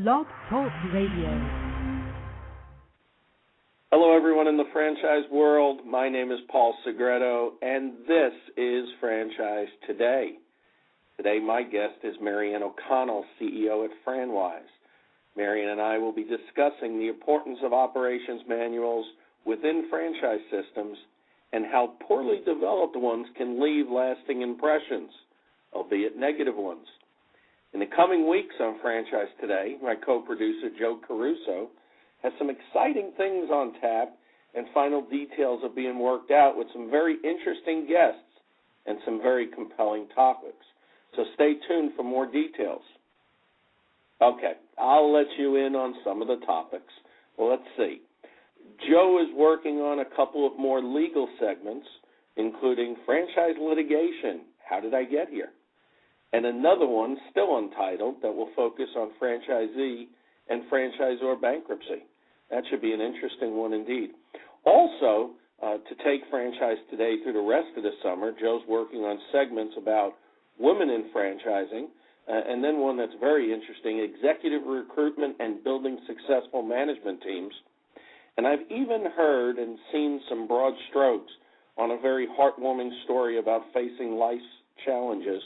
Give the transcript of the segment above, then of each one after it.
Blog Talk Radio. Hello, everyone in the franchise world. My name is Paul Segreto, and this is Franchise Today. Today, my guest is Marianne O'Connell, CEO at FranWise. Marianne and I will be discussing the importance of operations manuals within franchise systems and how poorly developed ones can leave lasting impressions, albeit negative ones. In the coming weeks on Franchise Today, my co-producer Joe Caruso has some exciting things on tap, and final details are being worked out with some very interesting guests and some very compelling topics. So stay tuned for more details. Okay, I'll let you in on some of the topics. Well, let's see. Joe is working on a couple of more legal segments, including franchise litigation, how did I get here? And another one, still untitled, that will focus on franchisee and franchisor bankruptcy. That should be an interesting one indeed. Also, to take Franchise Today through the rest of the summer, Joe's working on segments about women in franchising, and then one that's very interesting, executive recruitment and building successful management teams. And I've even heard and seen some broad strokes on a very heartwarming story about facing life's challenges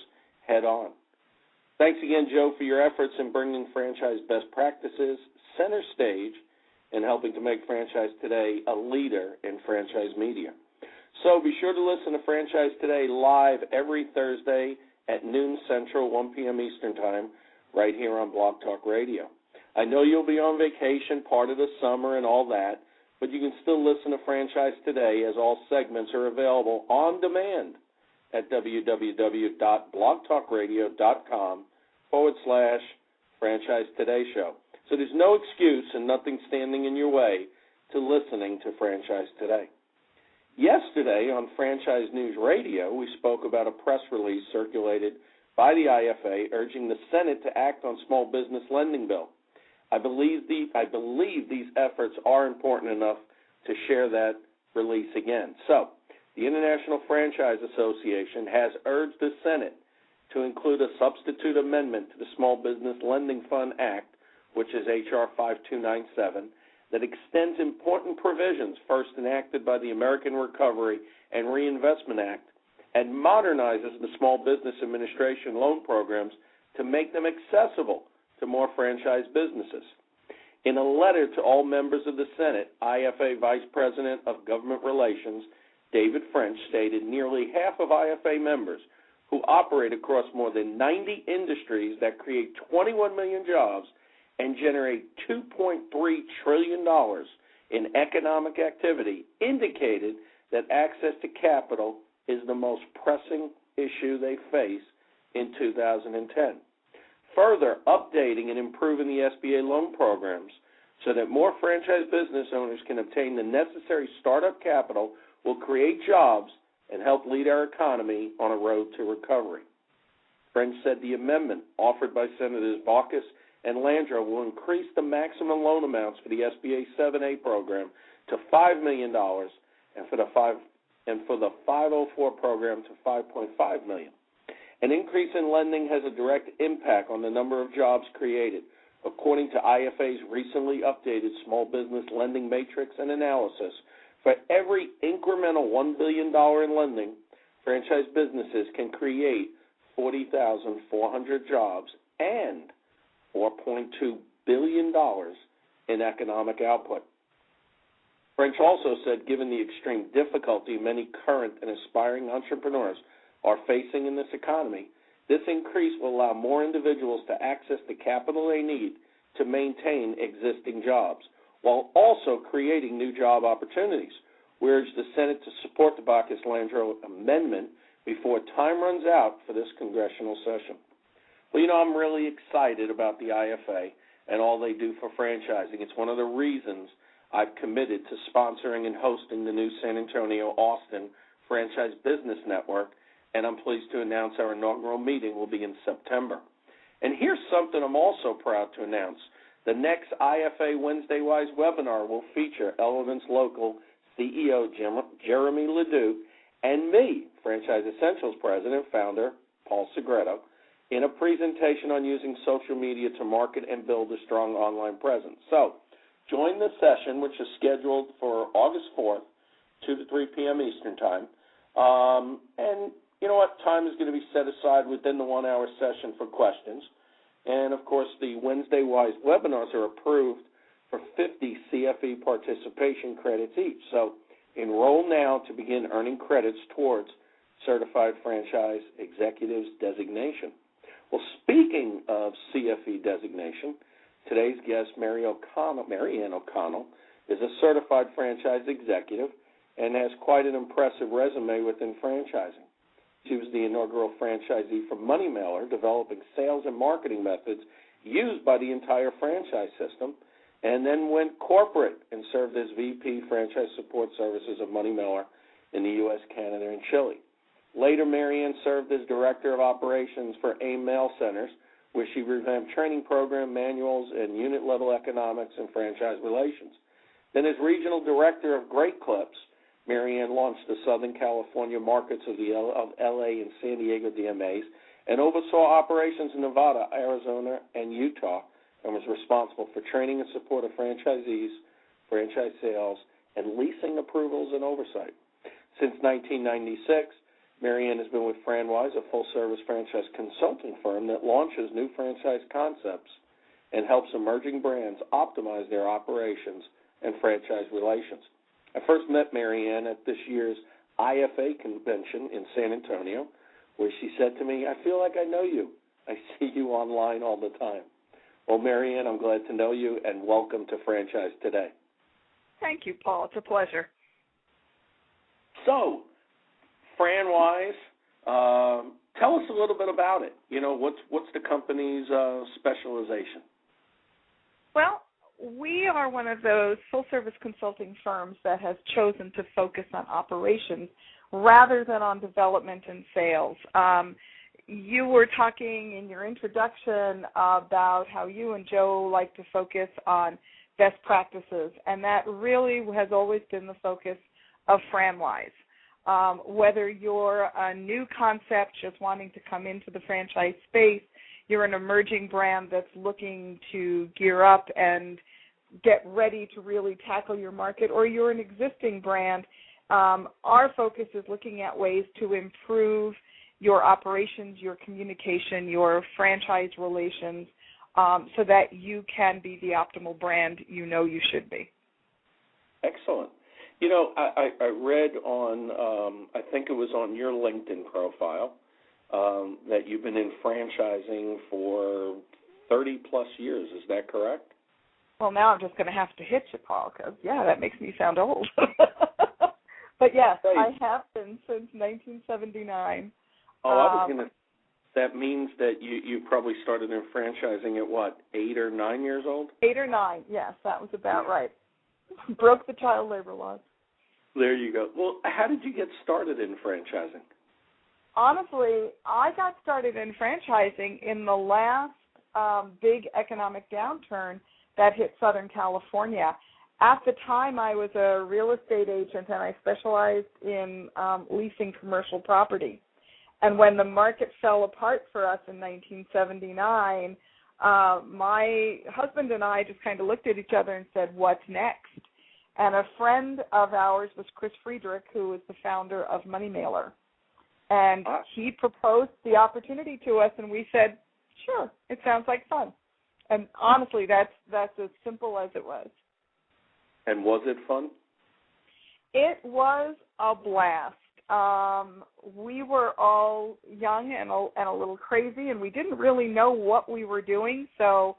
head on. Thanks again, Joe, for your efforts in bringing franchise best practices center stage and helping to make Franchise Today a leader in franchise media. So be sure to listen to Franchise Today live every Thursday at noon Central, 1 p.m. Eastern Time, right here on Blog Talk Radio. I know you'll be on vacation part of the summer and all that, but you can still listen to Franchise Today as all segments are available on demand at www.blogtalkradio.com/Franchise Today Show. So there's no excuse and nothing standing in your way to listening to Franchise Today. Yesterday on Franchise News Radio, we spoke about a press release circulated by the IFA urging the Senate to act on small business lending bill. I believe these efforts are important enough to share that release again. So, the International Franchise Association has urged the Senate to include a substitute amendment to the Small Business Lending Fund Act, which is H.R. 5297, that extends important provisions first enacted by the American Recovery and Reinvestment Act and modernizes the Small Business Administration loan programs to make them accessible to more franchise businesses. In a letter to all members of the Senate, IFA Vice President of Government Relations David French stated nearly half of IFA members who operate across more than 90 industries that create 21 million jobs and generate $2.3 trillion in economic activity indicated that access to capital is the most pressing issue they face in 2010. Further updating and improving the SBA loan programs so that more franchise business owners can obtain the necessary startup capital will create jobs and help lead our economy on a road to recovery. French said the amendment offered by Senators Baucus and Landrieu will increase the maximum loan amounts for the SBA 7A program to $5 million and for the 504 program to $5.5 million. An increase in lending has a direct impact on the number of jobs created. According to IFA's recently updated small business lending matrix and analysis, for every incremental $1 billion in lending, franchise businesses can create 40,400 jobs and $4.2 billion in economic output. French also said given the extreme difficulty many current and aspiring entrepreneurs are facing in this economy, this increase will allow more individuals to access the capital they need to maintain existing jobs, while also creating new job opportunities. We urge the Senate to support the Baucus-Landrieu amendment before time runs out for this congressional session. Well, I'm really excited about the IFA and all they do for franchising. It's one of the reasons I've committed to sponsoring and hosting the new San Antonio-Austin Franchise Business Network, and I'm pleased to announce our inaugural meeting will be in September. And here's something I'm also proud to announce. The next IFA Wednesday Wise webinar will feature Elevance Local CEO Jeremy Ledoux and me, Franchise Essentials President, founder Paul Segreto, in a presentation on using social media to market and build a strong online presence. So join the session, which is scheduled for August 4th, 2 to 3 p.m. Eastern Time. And you know what? Time is going to be set aside within the 1-hour session for questions. And, of course, the Wednesday Wise webinars are approved for 50 CFE participation credits each. So enroll now to begin earning credits towards Certified Franchise Executives designation. Well, speaking of CFE designation, today's guest, Marianne O'Connell, is a certified franchise executive and has quite an impressive resume within franchising. She was the inaugural franchisee for Money Mailer, developing sales and marketing methods used by the entire franchise system, and then went corporate and served as VP Franchise Support Services of Money Mailer in the U.S., Canada, and Chile. Later, Marianne served as Director of Operations for AIM Mail Centers, where she revamped training program manuals and unit-level economics and franchise relations. Then as Regional Director of Great Clips, Marianne launched the Southern California markets of L.A. and San Diego DMAs and oversaw operations in Nevada, Arizona, and Utah, and was responsible for training and support of franchisees, franchise sales, and leasing approvals and oversight. Since 1996, Marianne has been with FranWise, a full-service franchise consulting firm that launches new franchise concepts and helps emerging brands optimize their operations and franchise relations. I first met Marianne at this year's IFA convention in San Antonio, where she said to me, "I feel like I know you. I see you online all the time." Well, Marianne, I'm glad to know you, and welcome to Franchise Today. Thank you, Paul. It's a pleasure. So, FranWise, tell us a little bit about it. You know, what's the company's specialization? Well, we are one of those full-service consulting firms that has chosen to focus on operations rather than on development and sales. You were talking in your introduction about how you and Joe like to focus on best practices, and that really has always been the focus of FranWise. Whether you're a new concept just wanting to come into the franchise space, you're an emerging brand that's looking to gear up and get ready to really tackle your market, or you're an existing brand, our focus is looking at ways to improve your operations, your communication, your franchise relations, so that you can be the optimal brand you know you should be. Excellent. You know, I read on, I think it was on your LinkedIn profile, that you've been in franchising for 30-plus years. Is that correct? Well, now I'm just going to have to hit you, Paul, because, yeah, that makes me sound old. But, yes, I have been since 1979. Oh, I was going to – that means that you probably started in franchising at, what, 8 or 9 years old? 8 or 9, yes, that was about right. Broke the child labor laws. There you go. Well, how did you get started in franchising? Honestly, I got started in franchising in the last big economic downturn that hit Southern California. At the time, I was a real estate agent, and I specialized in leasing commercial property. And when the market fell apart for us in 1979, my husband and I just kind of looked at each other and said, "What's next?" And a friend of ours was Chris Friedrich, who was the founder of Money Mailer. And he proposed the opportunity to us, and we said, "Sure, it sounds like fun." And honestly, that's as simple as it was. And was it fun? It was a blast. We were all young and a little crazy, and we didn't really know what we were doing, so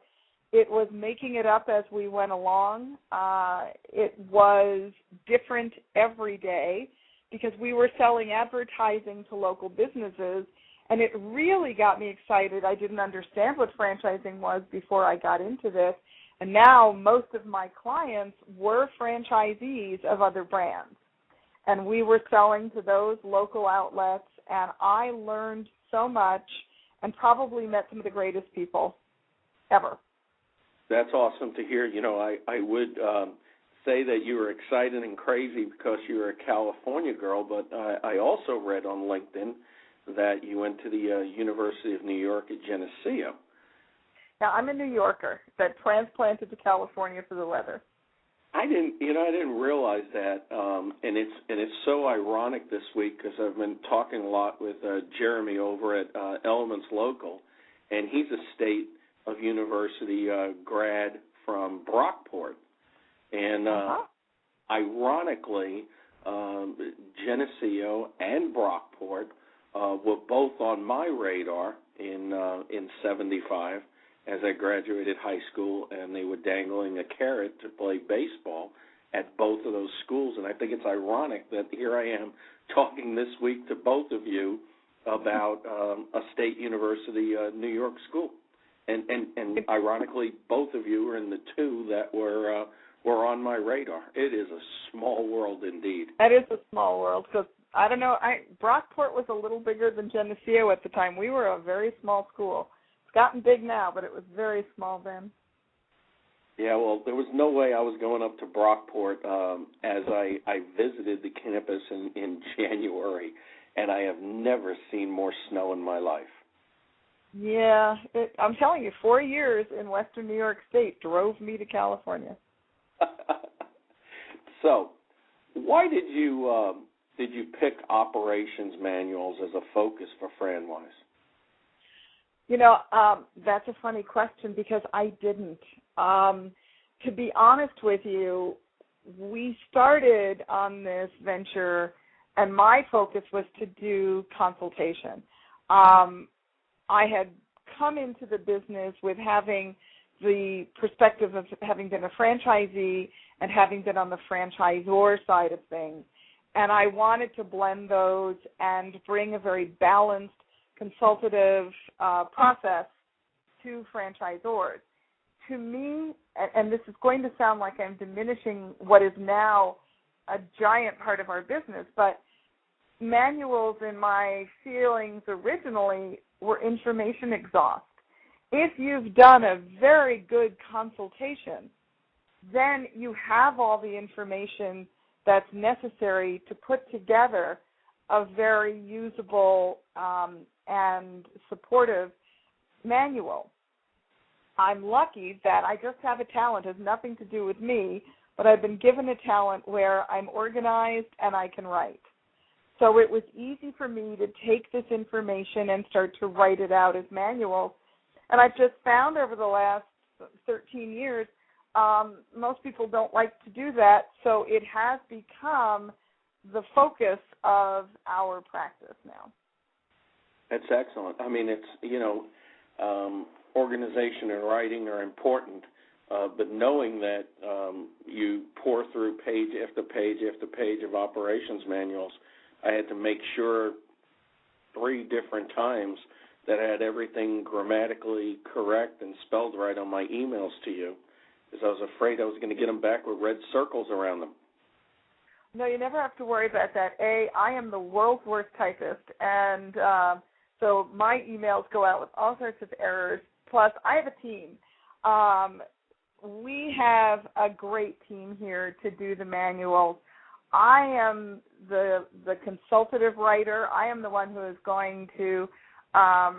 it was making it up as we went along. It was different every day because we were selling advertising to local businesses, and it really got me excited. I didn't understand what franchising was before I got into this, and now most of my clients were franchisees of other brands. And we were selling to those local outlets, and I learned so much and probably met some of the greatest people ever. That's awesome to hear. You know, I would say that you were excited and crazy because you were a California girl, but I also read on LinkedIn that you went to the University of New York at Geneseo. Now, I'm a New Yorker that transplanted to California for the weather. I didn't realize that, and it's so ironic this week because I've been talking a lot with Jeremy over at Elements Local, and he's a State of University grad from Brockport, and ironically, Geneseo and Brockport were both on my radar in '75. As I graduated high school, and they were dangling a carrot to play baseball at both of those schools. And I think it's ironic that here I am talking this week to both of you about a State University New York school. And ironically, both of you are in the two that were on my radar. It is a small world indeed. That is a small world because, I don't know, Brockport was a little bigger than Geneseo at the time. We were a very small school. It's gotten big now, but it was very small then. Yeah, well, there was no way I was going up to Brockport as I visited the campus in January, and I have never seen more snow in my life. Yeah, I'm telling you, 4 years in Western New York State drove me to California. So, why did you pick operations manuals as a focus for FranWise? You know, that's a funny question because I didn't. To be honest with you, we started on this venture, and my focus was to do consultation. I had come into the business with having the perspective of having been a franchisee and having been on the franchisor side of things, and I wanted to blend those and bring a very balanced consultative process to franchisors. To me, and this is going to sound like I'm diminishing what is now a giant part of our business, but manuals, in my feelings originally, were information exhaust. If you've done a very good consultation, then you have all the information that's necessary to put together a very usable and supportive manual. I'm lucky that I just have a talent. It has nothing to do with me, but I've been given a talent where I'm organized and I can write. So it was easy for me to take this information and start to write it out as manuals. And I've just found over the last 13 years, most people don't like to do that, so it has become the focus of our practice now. That's excellent. I mean, it's, organization and writing are important, but knowing that you pour through page after page after page of operations manuals, I had to make sure 3 different times that I had everything grammatically correct and spelled right on my emails to you, because I was afraid I was going to get them back with red circles around them. No, you never have to worry about that. I am the world's worst typist, and so my emails go out with all sorts of errors. Plus, I have a team. We have a great team here to do the manuals. I am the consultative writer. I am the one who is going to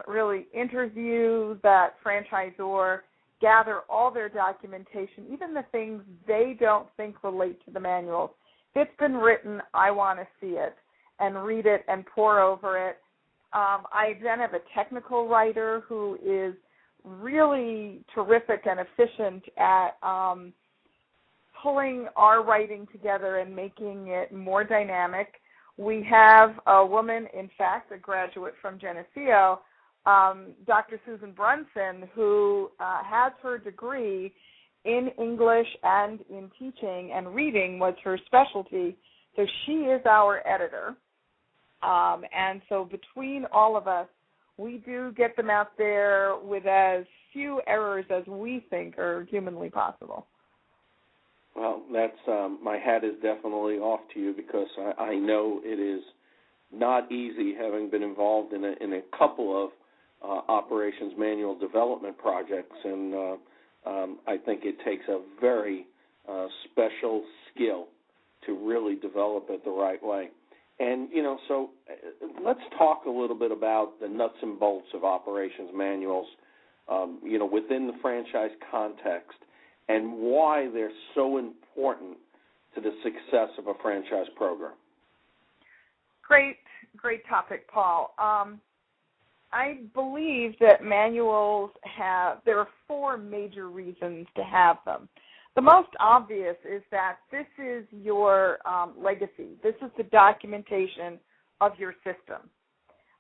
really interview that franchisor, gather all their documentation, even the things they don't think relate to the manuals. If it's been written, I want to see it and read it and pore over it. I then have a technical writer who is really terrific and efficient at pulling our writing together and making it more dynamic. We have a woman, in fact, a graduate from Geneseo, Dr. Susan Brunson, who has her degree in English and in teaching, and reading was her specialty. So she is our editor. And so between all of us, we do get them out there with as few errors as we think are humanly possible. Well, that's my hat is definitely off to you, because I know it is not easy, having been involved in a couple of operations manual development projects, and I think it takes a very special skill to really develop it the right way. And, so let's talk a little bit about the nuts and bolts of operations manuals, within the franchise context and why they're so important to the success of a franchise program. Great topic, Paul. I believe that manuals there are four major reasons to have them. The most obvious is that this is your legacy. This is the documentation of your system.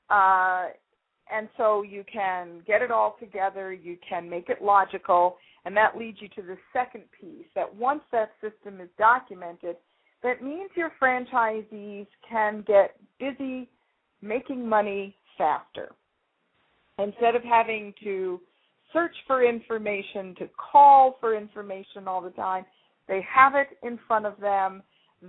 And so you can get it all together, you can make it logical, and that leads you to the second piece, that once that system is documented, that means your franchisees can get busy making money faster. Instead of having to search for information, to call for information all the time, they have it in front of them.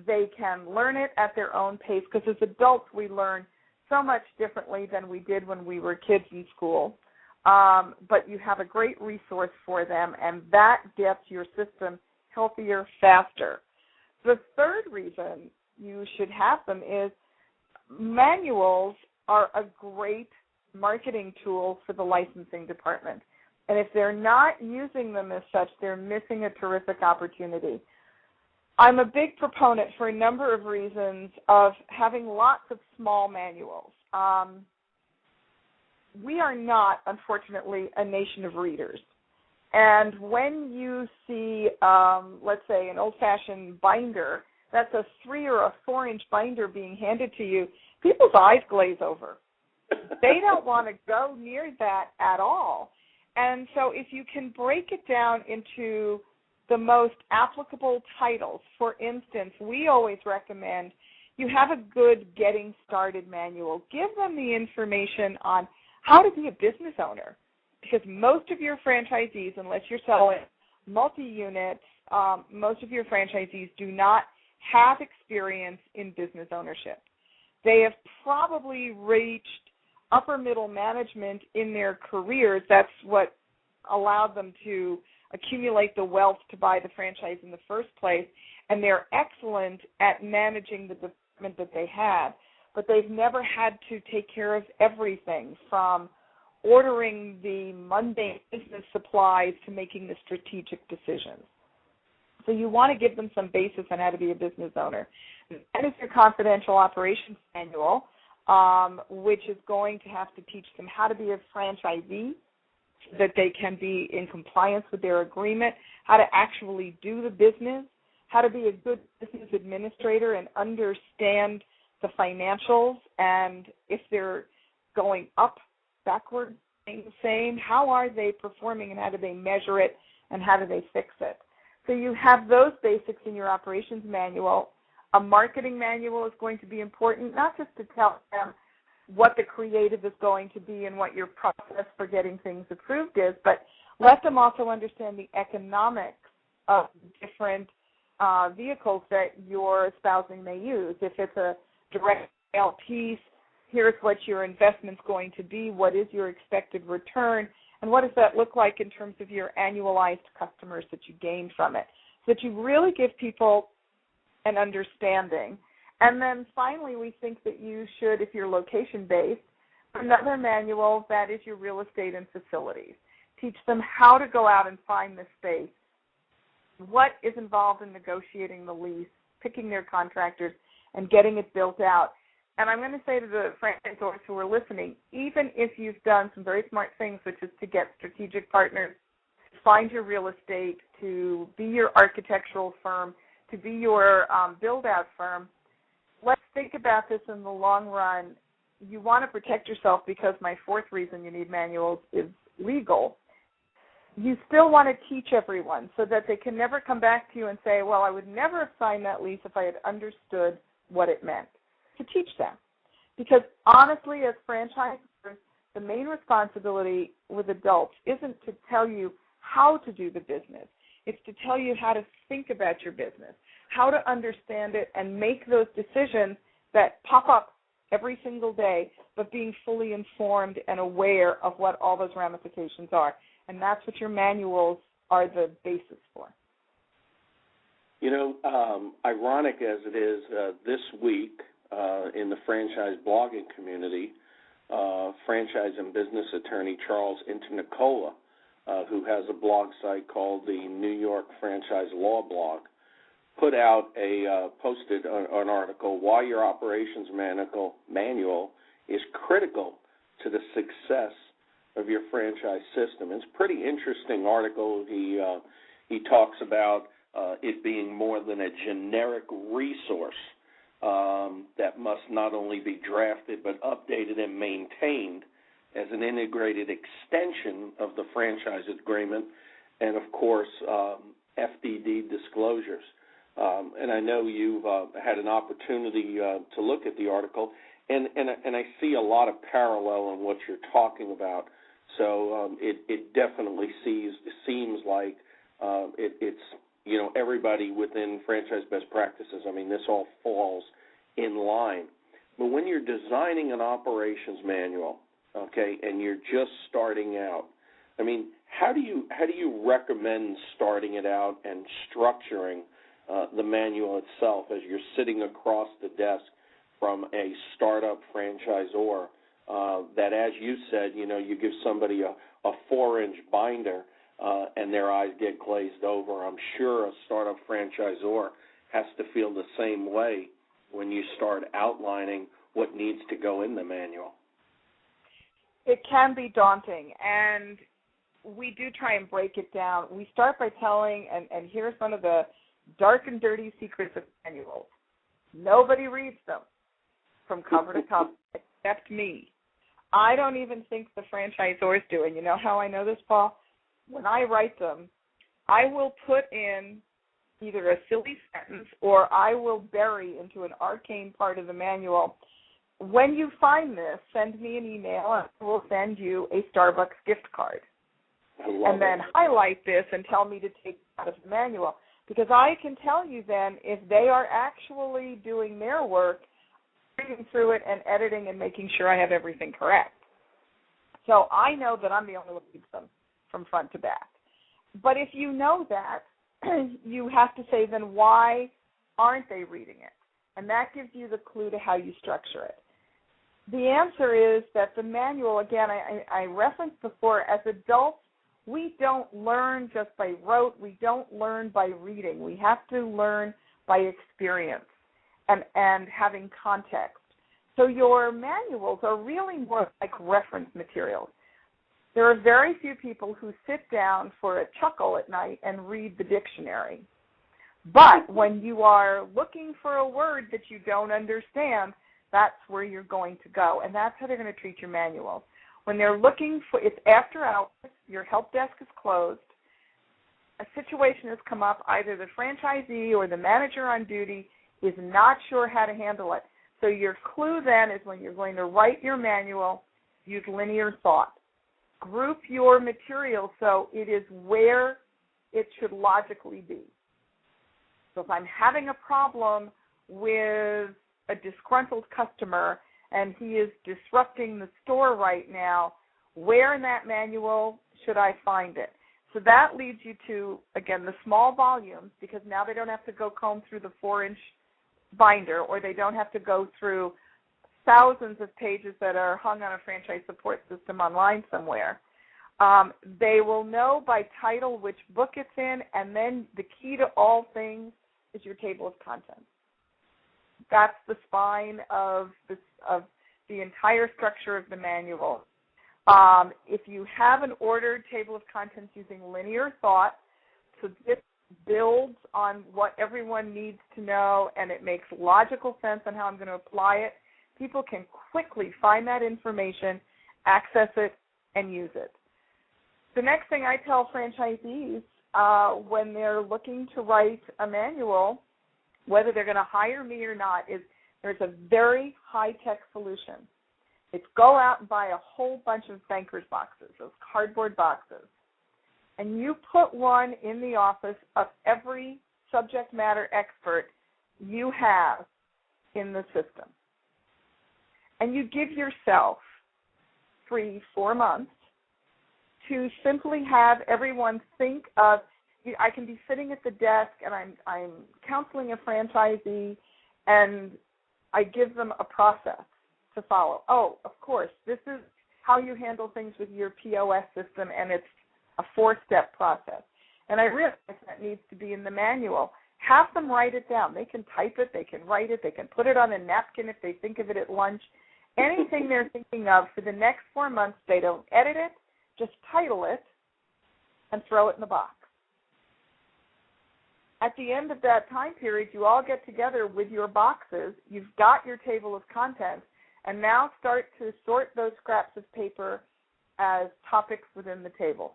They can learn it at their own pace, because as adults we learn so much differently than we did when we were kids in school. But you have a great resource for them, and that gets your system healthier faster. The third reason you should have them is manuals are a great marketing tool for the licensing department. And if they're not using them as such, they're missing a terrific opportunity. I'm a big proponent, for a number of reasons, of having lots of small manuals. We are not, unfortunately, a nation of readers. And when you see, let's say, an old-fashioned binder, that's a 3 or a 4-inch binder being handed to you, people's eyes glaze over. They don't want to go near that at all. And so if you can break it down into the most applicable titles, for instance, we always recommend you have a good getting started manual. Give them the information on how to be a business owner, because most of your franchisees, unless you're selling multi-units, most of your franchisees do not have experience in business ownership. They have probably reached upper middle management in their careers. That's what allowed them to accumulate the wealth to buy the franchise in the first place, and they're excellent at managing the department that they have, but they've never had to take care of everything, from ordering the mundane business supplies to making the strategic decisions. So you want to give them some basis on how to be a business owner. That is your confidential operations manual, which is going to have to teach them how to be a franchisee, so that they can be in compliance with their agreement, how to actually do the business, how to be a good business administrator and understand the financials, and if they're going up, backward, staying the same, how are they performing and how do they measure it and how do they fix it. So you have those basics in your operations manual. A marketing manual is going to be important, not just to tell them what the creative is going to be and what your process for getting things approved is, but let them also understand the economics of different vehicles that your espousing may use. If it's a direct sale piece, here's what your investment's going to be, what is your expected return, and what does that look like in terms of your annualized customers that you gain from it, so that you really give people an understanding. And then finally, we think that you should, if you're location-based, another manual that is your real estate and facilities. Teach them how to go out and find the space, what is involved in negotiating the lease, picking their contractors, and getting it built out. And I'm going to say to the franchisors who are listening, even if you've done some very smart things, which is to get strategic partners, to find your real estate, to be your architectural firm, to be your build-out firm, let's think about this in the long run. You want to protect yourself, because my fourth reason you need manuals is legal. You still want to teach everyone so that they can never come back to you and say, well, I would never have signed that lease if I had understood what it meant. To teach them. Because honestly, as franchisors, the main responsibility with adults isn't to tell you how to do the business. It's to tell you how to think about your business, how to understand it, and make those decisions that pop up every single day, but being fully informed and aware of what all those ramifications are. And that's what your manuals are the basis for. You know, ironic as it is, this week in the franchise blogging community, franchise and business attorney Charles Internicola, who has a blog site called the New York Franchise Law Blog, posted an article, Why Your Operations Manual is Critical to the Success of Your Franchise System. It's a pretty interesting article. He talks about it being more than a generic resource that must not only be drafted but updated and maintained as an integrated extension of the franchise agreement and, of course, FDD disclosures. And I know you've had an opportunity to look at the article, and I see a lot of parallel in what you're talking about. So it definitely seems like it's everybody within franchise best practices. I mean, this all falls in line. But when you're designing an operations manual, okay, and you're just starting out, I mean, how do you recommend starting it out and structuring the manual itself as you're sitting across the desk from a startup franchisor that, as you said, you give somebody a 4-inch binder and their eyes get glazed over. I'm sure a startup franchisor has to feel the same way when you start outlining what needs to go in the manual. It can be daunting, and we do try and break it down. We start by telling, and here's one of the dark and dirty secrets of manuals. Nobody reads them from cover to cover except me. I don't even think the franchisors do. And you know how I know this, Paul? When I write them, I will put in either a silly sentence or I will bury into an arcane part of the manual. When you find this, send me an email and I will send you a Starbucks gift card. And then highlight this and tell me to take it out of the manual. Because I can tell you then if they are actually doing their work, reading through it and editing and making sure I have everything correct. So I know that I'm the only one who reads them from front to back. But if you know that, you have to say, then why aren't they reading it? And that gives you the clue to how you structure it. The answer is that the manual, again, I referenced before, as adults, we don't learn just by rote. We don't learn by reading. We have to learn by experience and having context. So your manuals are really more like reference materials. There are very few people who sit down for a chuckle at night and read the dictionary. But when you are looking for a word that you don't understand, that's where you're going to go, and that's how they're going to treat your manual. When they're looking for, it's after hours, your help desk is closed, a situation has come up, either the franchisee or the manager on duty is not sure how to handle it. So your clue then is when you're going to write your manual, use linear thought. Group your material so it is where it should logically be. So if I'm having a problem with a disgruntled customer and he is disrupting the store right now, where in that manual should I find it? So that leads you to, again, the small volumes, because now they don't have to go comb through the 4-inch binder, or they don't have to go through thousands of pages that are hung on a franchise support system online somewhere. They will know by title which book it's in, and then the key to all things is your table of contents. That's the spine of the entire structure of the manual. If you have an ordered table of contents using linear thought, so this builds on what everyone needs to know, and it makes logical sense on how I'm going to apply it, people can quickly find that information, access it, and use it. The next thing I tell franchisees when they're looking to write a manual, whether they're going to hire me or not, is there's a very high-tech solution. It's go out and buy a whole bunch of banker's boxes, those cardboard boxes, and you put one in the office of every subject matter expert you have in the system. And you give yourself 3-4 months to simply have everyone think of, I can be sitting at the desk and I'm counseling a franchisee, and I give them a process to follow. Oh, of course, this is how you handle things with your POS system, and it's a 4-step process. And I realize that needs to be in the manual. Have them write it down. They can type it, they can write it, they can put it on a napkin if they think of it at lunch. Anything they're thinking of for the next 4 months, they don't edit it, just title it and throw it in the box. At the end of that time period, you all get together with your boxes. You've got your table of contents, and now start to sort those scraps of paper as topics within the table.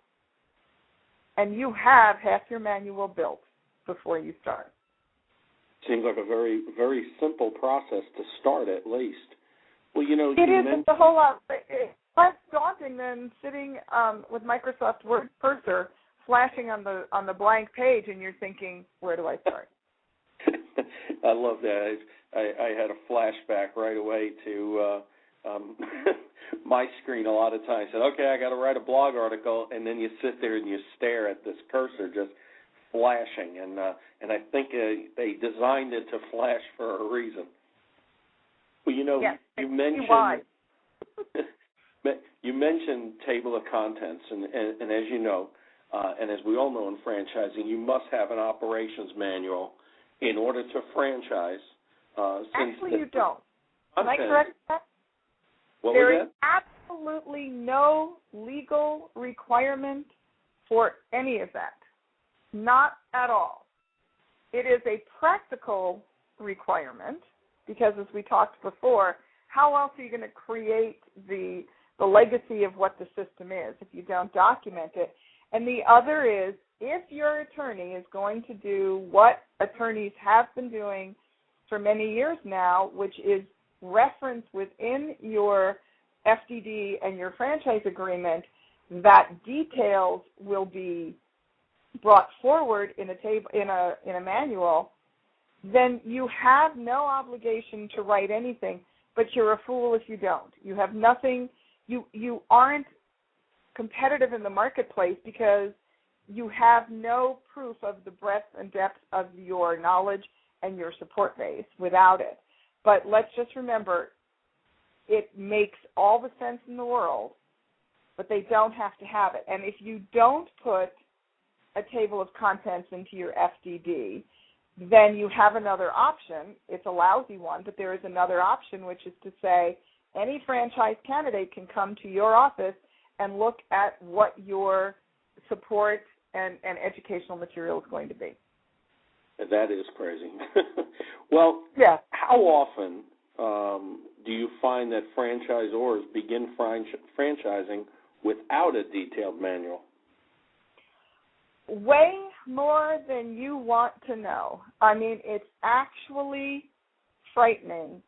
And you have half your manual built before you start. Seems like a very, very simple process to start, at least. Well, it is. It's a whole lot. It's less daunting than sitting with Microsoft Word cursor flashing on the blank page, and you're thinking, where do I start? I love that. I had a flashback right away to my screen a lot of times. Said, okay, I got to write a blog article, and then you sit there and you stare at this cursor just flashing, and I think they designed it to flash for a reason. Well, yes, you mentioned table of contents, and as you know, and as we all know in franchising, you must have an operations manual in order to franchise. Actually, you don't. Am I Okay. correct? There is absolutely no legal requirement for any of that. Not at all. It is a practical requirement because, as we talked before, how else are you going to create the legacy of what the system is if you don't document it? And the other is, if your attorney is going to do what attorneys have been doing for many years now, which is reference within your FDD and your franchise agreement that details will be brought forward in a manual, then you have no obligation to write anything, but you're a fool if you don't. You have nothing. You aren't competitive in the marketplace because you have no proof of the breadth and depth of your knowledge and your support base without it. But let's just remember, it makes all the sense in the world, but they don't have to have it. And if you don't put a table of contents into your FDD, then you have another option. It's a lousy one, but there is another option, which is to say any franchise candidate can come to your office and look at what your support and educational material is going to be. That is crazy. Well, yeah. How often do you find that franchisors begin franchising without a detailed manual? Way more than you want to know. I mean, it's actually frightening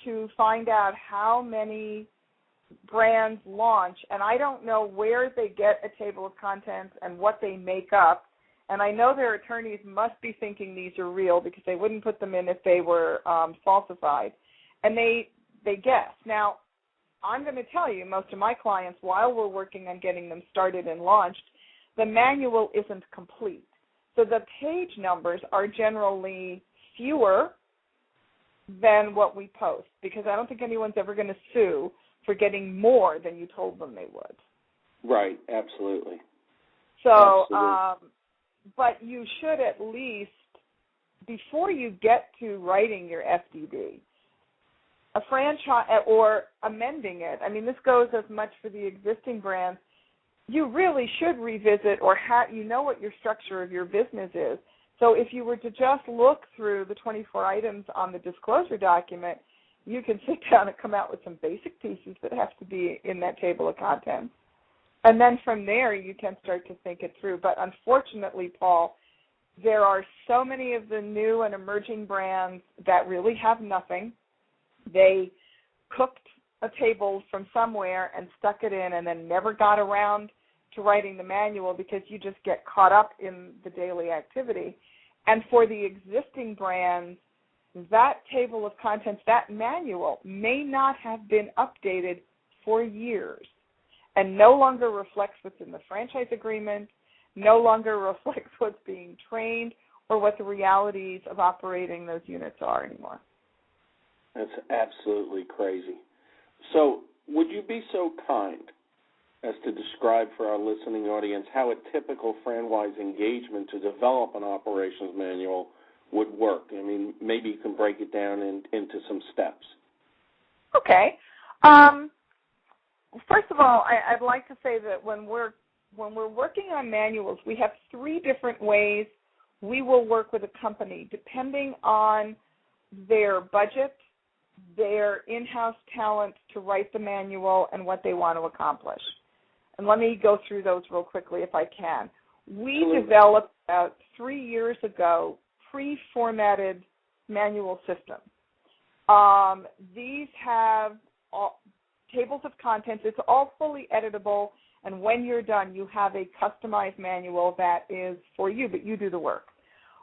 to find out how many brands launch, and I don't know where they get a table of contents and what they make up. And I know their attorneys must be thinking these are real because they wouldn't put them in if they were falsified. And they guess. Now, I'm going to tell you, most of my clients, while we're working on getting them started and launched, the manual isn't complete. So the page numbers are generally fewer than what we post because I don't think anyone's ever going to sue for getting more than you told them they would. Right, absolutely. So, absolutely. But you should at least, before you get to writing your FDD, a franchise or amending it, I mean, this goes as much for the existing brands, you really should revisit or you know what your structure of your business is. So if you were to just look through the 24 items on the disclosure document, you can sit down and come out with some basic pieces that have to be in that table of contents. And then from there, you can start to think it through. But unfortunately, Paul, there are so many of the new and emerging brands that really have nothing. They cooked a table from somewhere and stuck it in and then never got around to writing the manual because you just get caught up in the daily activity. And for the existing brands, that table of contents, that manual may not have been updated for years and no longer reflects what's in the franchise agreement, no longer reflects what's being trained or what the realities of operating those units are anymore. That's absolutely crazy. So would you be so kind as to describe for our listening audience how a typical FranWise engagement to develop an operations manual would work? I mean, maybe you can break it down into some steps. Okay. First of all, I'd like to say that when we're working on manuals, we have 3 different ways we will work with a company depending on their budget, their in-house talent to write the manual, and what they want to accomplish. And let me go through those real quickly if I can. We developed about 3 years ago pre-formatted manual systems. These have tables of contents. It's all fully editable, and when you're done, you have a customized manual that is for you, but you do the work.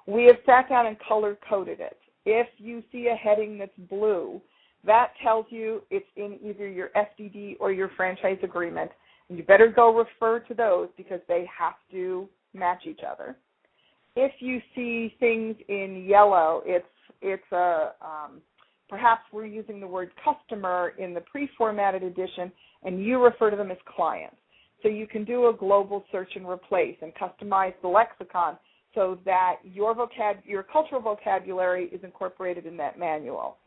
We have sat down and color-coded it. If you see a heading that's blue, that tells you it's in either your FDD or your franchise agreement. And you better go refer to those because they have to match each other. If you see things in yellow, it's perhaps we're using the word customer in the pre-formatted edition, and you refer to them as clients. So you can do a global search and replace and customize the lexicon so that your cultural vocabulary is incorporated in that manual.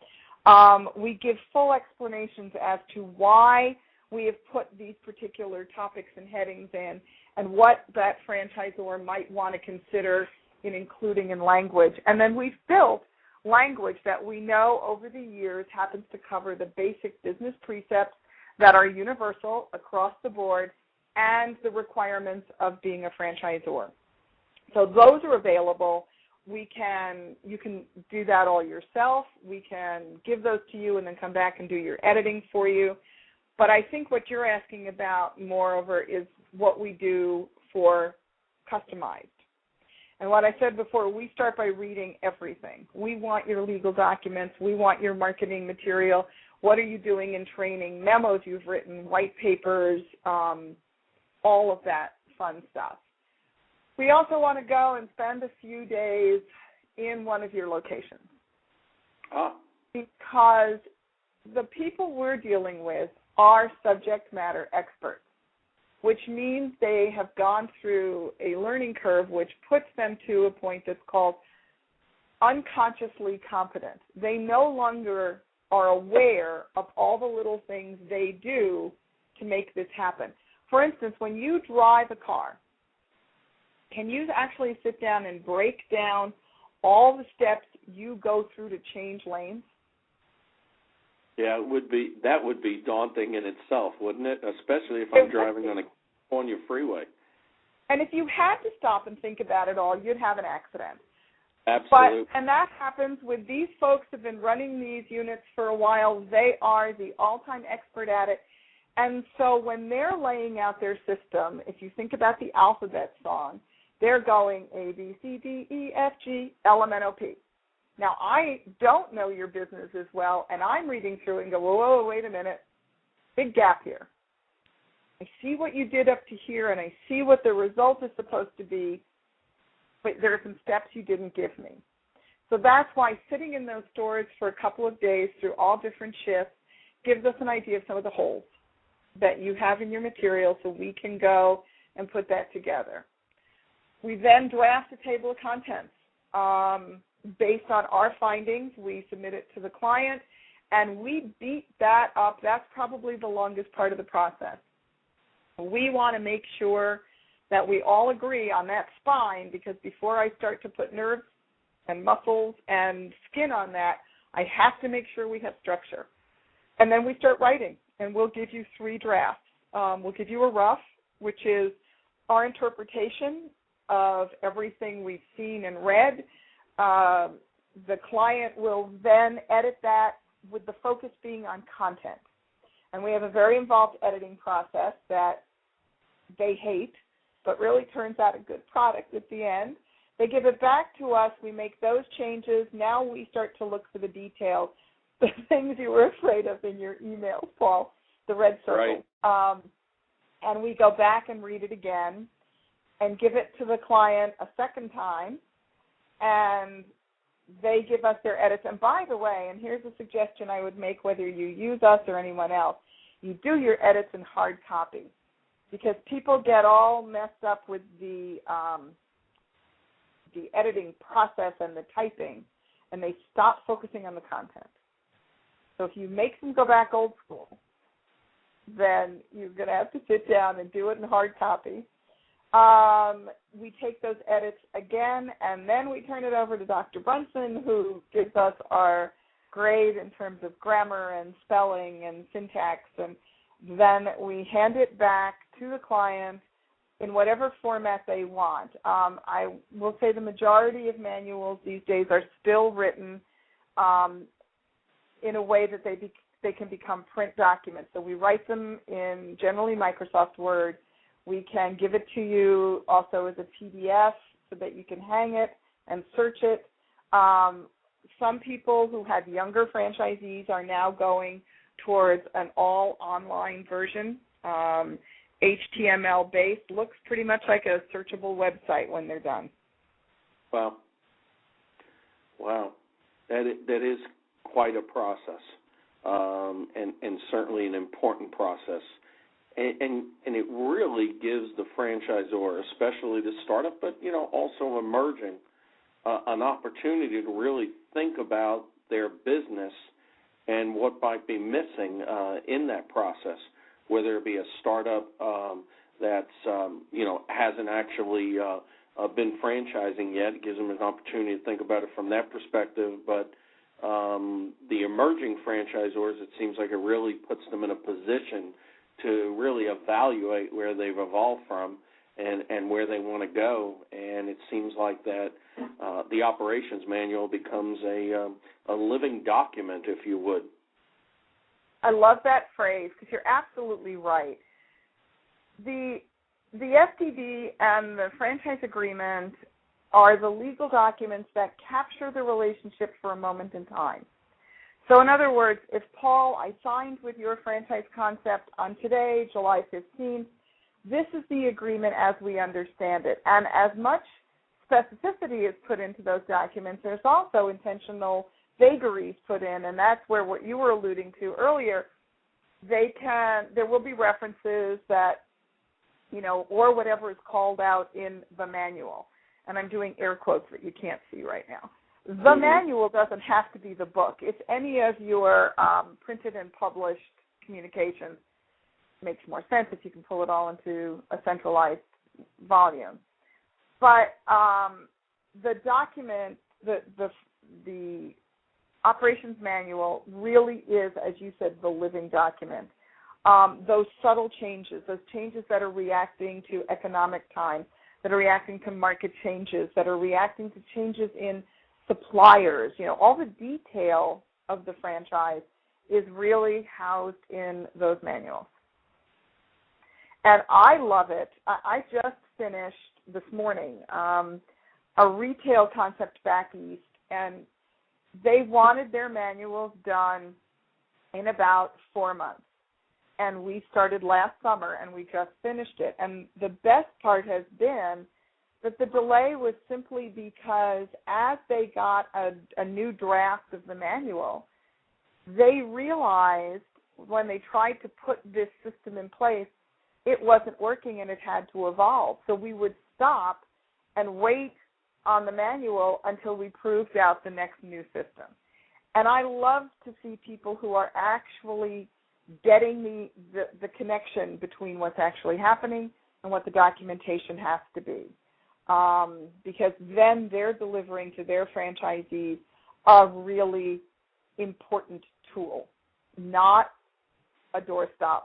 We give full explanations as to why we have put these particular topics and headings in and what that franchisor might want to consider in including in language. And then we've built language that we know over the years happens to cover the basic business precepts that are universal across the board and the requirements of being a franchisor. So those are available. You can do that all yourself. We can give those to you and then come back and do your editing for you. But I think what you're asking about, moreover, is what we do for customized. And what I said before, we start by reading everything. We want your legal documents. We want your marketing material. What are you doing in training, memos you've written, white papers, all of that fun stuff. We also want to go and spend a few days in one of your locations. Because the people we're dealing with are subject matter experts, which means they have gone through a learning curve which puts them to a point that's called unconsciously competent. They no longer are aware of all the little things they do to make this happen. For instance, when you drive a car, can you actually sit down and break down all the steps you go through to change lanes? Yeah, that would be daunting in itself, wouldn't it? Especially if I'm driving on a California freeway. And if you had to stop and think about it all, you'd have an accident. Absolutely. And that happens with these folks who have been running these units for a while. They are the all-time expert at it. And so when they're laying out their system, if you think about the alphabet song, they're going A, B, C, D, E, F, G, L, M, N, O, P. Now, I don't know your business as well, and I'm reading through it and go, whoa, wait a minute, big gap here. I see what you did up to here, and I see what the result is supposed to be, but there are some steps you didn't give me. So that's why sitting in those stores for a couple of days through all different shifts gives us an idea of some of the holes that you have in your material so we can go and put that together. We then draft a table of contents. Based on our findings, we submit it to the client, and we beat that up. That's probably the longest part of the process. We want to make sure that we all agree on that spine, because before I start to put nerves and muscles and skin on that, I have to make sure we have structure. And then we start writing, and we'll give you 3 drafts. We'll give you a rough, which is our interpretation of everything we've seen and read. The client will then edit that with the focus being on content. And we have a very involved editing process that they hate, but really turns out a good product at the end. They give it back to us. We make those changes. Now we start to look for the details, the things you were afraid of in your emails, Paul, the red circle. Right. And we go back and read it again and give it to the client a second time. And they give us their edits. And by the way, and here's a suggestion I would make, whether you use us or anyone else, you do your edits in hard copy, because people get all messed up with the editing process and the typing, and they stop focusing on the content. So if you make them go back old school, then you're going to have to sit down and do it in hard copy. We take those edits again, and then we turn it over to Dr. Brunson, who gives us our grade in terms of grammar and spelling and syntax, and then we hand it back to the client in whatever format they want. I will say the majority of manuals these days are still written in a way that they can become print documents. So we write them in generally Microsoft Word. We can give it to you also as a PDF so that you can hang it and search it. Some people who had younger franchisees are now going towards an all-online version, HTML-based, looks pretty much like a searchable website when they're done. Wow. That is quite a process, and certainly an important process. And it really gives the franchisor, especially the startup, but also emerging, an opportunity to really think about their business and what might be missing in that process, whether it be a startup that's hasn't actually been franchising yet. It gives them an opportunity to think about it from that perspective, but the emerging franchisors, it seems like it really puts them in a position to really evaluate where they've evolved from and where they want to go. And it seems like that the operations manual becomes a living document, if you would. I love that phrase, because you're absolutely right. The FDD and the franchise agreement are the legal documents that capture the relationship for a moment in time. So in other words, if, Paul, I signed with your franchise concept on today, July 15th, this is the agreement as we understand it. And as much specificity is put into those documents, there's also intentional vagaries put in, and that's where what you were alluding to earlier, there will be references that, or whatever is called out in the manual. And I'm doing air quotes that you can't see right now. The manual doesn't have to be the book. If any of your printed and published communications makes more sense if you can pull it all into a centralized volume. But the document, the operations manual really is, as you said, the living document. Those subtle changes, those changes that are reacting to economic times, that are reacting to market changes, that are reacting to changes in suppliers, all the detail of the franchise is really housed in those manuals. And I love it. I just finished this morning a retail concept back east, and they wanted their manuals done in about 4 months. And we started last summer, and we just finished it. And the best part has been that the delay was simply because as they got a new draft of the manual, they realized when they tried to put this system in place, it wasn't working and it had to evolve. So we would stop and wait on the manual until we proved out the next new system. And I love to see people who are actually getting the connection between what's actually happening and what the documentation has to be. Because then they're delivering to their franchisees a really important tool, not a doorstop,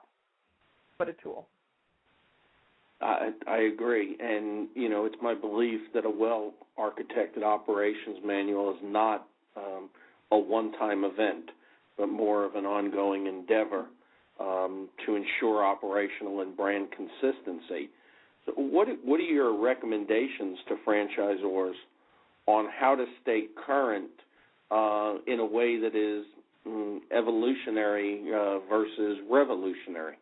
but a tool. I agree, and it's my belief that a well-architected operations manual is not a one-time event, but more of an ongoing endeavor to ensure operational and brand consistency. So what are your recommendations to franchisors on how to stay current in a way that is evolutionary versus revolutionary?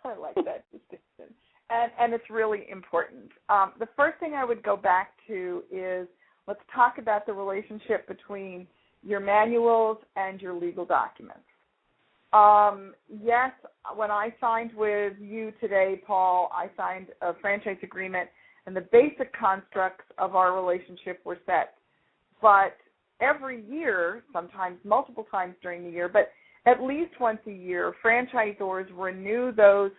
I like that distinction. And it's really important. The first thing I would go back to is let's talk about the relationship between your manuals and your legal documents. Yes, when I signed with you today, Paul, I signed a franchise agreement, and the basic constructs of our relationship were set. But every year, sometimes multiple times during the year, but at least once a year, franchisors renew those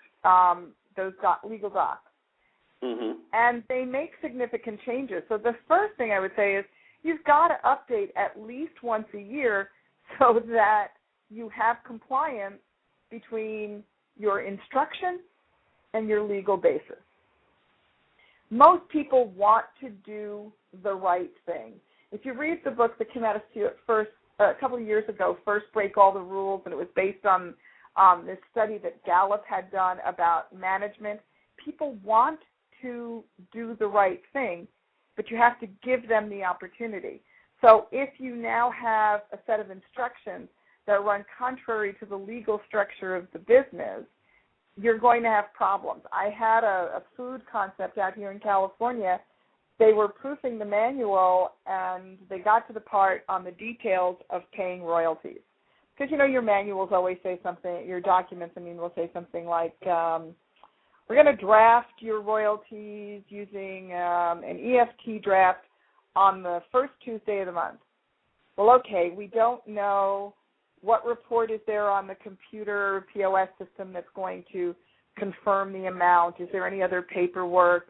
legal docs. Mm-hmm. And they make significant changes. So the first thing I would say is you've got to update at least once a year so that you have compliance between your instruction and your legal basis. Most people want to do the right thing. If you read the book that came out a couple of years ago, First Break All the Rules, and it was based on this study that Gallup had done about management, people want to do the right thing, but you have to give them the opportunity. So if you now have a set of instructions that run contrary to the legal structure of the business, you're going to have problems. I had a food concept out here in California. They were proofing the manual, and they got to the part on the details of paying royalties. Because, your manuals always say something, your documents, will say something like, we're going to draft your royalties using an EFT draft on the first Tuesday of the month. Well, okay, we don't know what report is there on the computer POS system that's going to confirm the amount. Is there any other paperwork?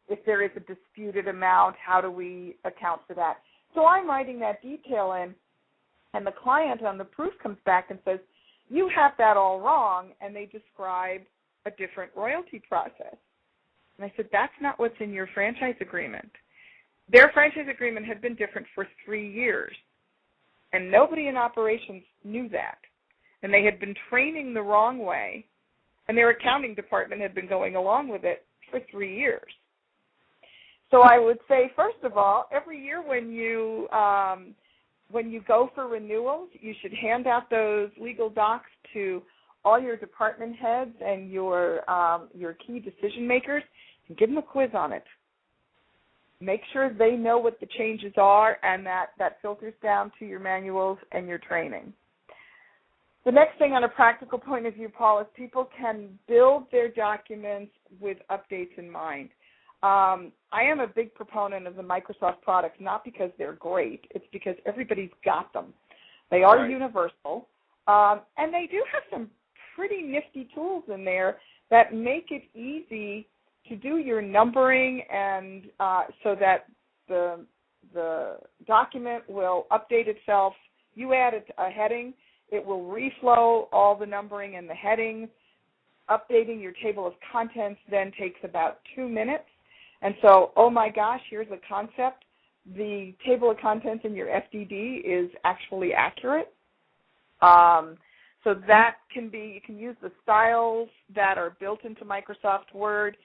If there is a disputed amount, how do we account for that? So I'm writing that detail in, and the client on the proof comes back and says, you have that all wrong, and they describe a different royalty process. And I said, that's not what's in your franchise agreement. Their franchise agreement had been different for 3 years, and nobody in operations knew that. And they had been training the wrong way, and their accounting department had been going along with it for 3 years. So I would say, first of all, every year when you go for renewals, you should hand out those legal docs to all your department heads and your key decision makers and give them a quiz on it. Make sure they know what the changes are, and that filters down to your manuals and your training. The next thing on a practical point of view, Paul, is people can build their documents with updates in mind. I am a big proponent of the Microsoft products, not because they're great. It's because everybody's got them. They are universal, and they do have some pretty nifty tools in there that make it easy to do your numbering, and so that the document will update itself. You add a heading, it will reflow all the numbering and the headings. Updating your table of contents then takes about 2 minutes. And so, oh my gosh, here's a concept. The table of contents in your FDD is actually accurate. So that can be, you can use the styles that are built into Microsoft Word.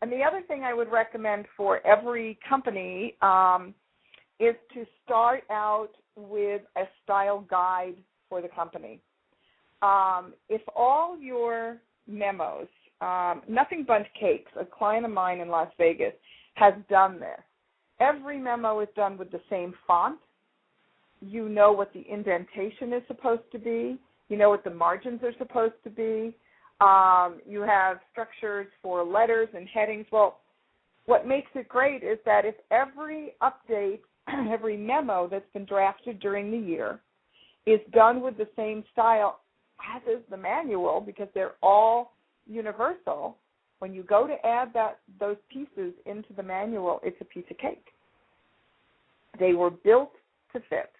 And the other thing I would recommend for every company is to start out with a style guide for the company. If all your memos, Nothing Bundt Cakes, a client of mine in Las Vegas, has done this. Every memo is done with the same font. You know what the indentation is supposed to be. You know what the margins are supposed to be. You have structures for letters and headings. Well, what makes it great is that if every update, every memo that's been drafted during the year is done with the same style as is the manual, because they're all universal, when you go to add those pieces into the manual, it's a piece of cake. They were built to fit.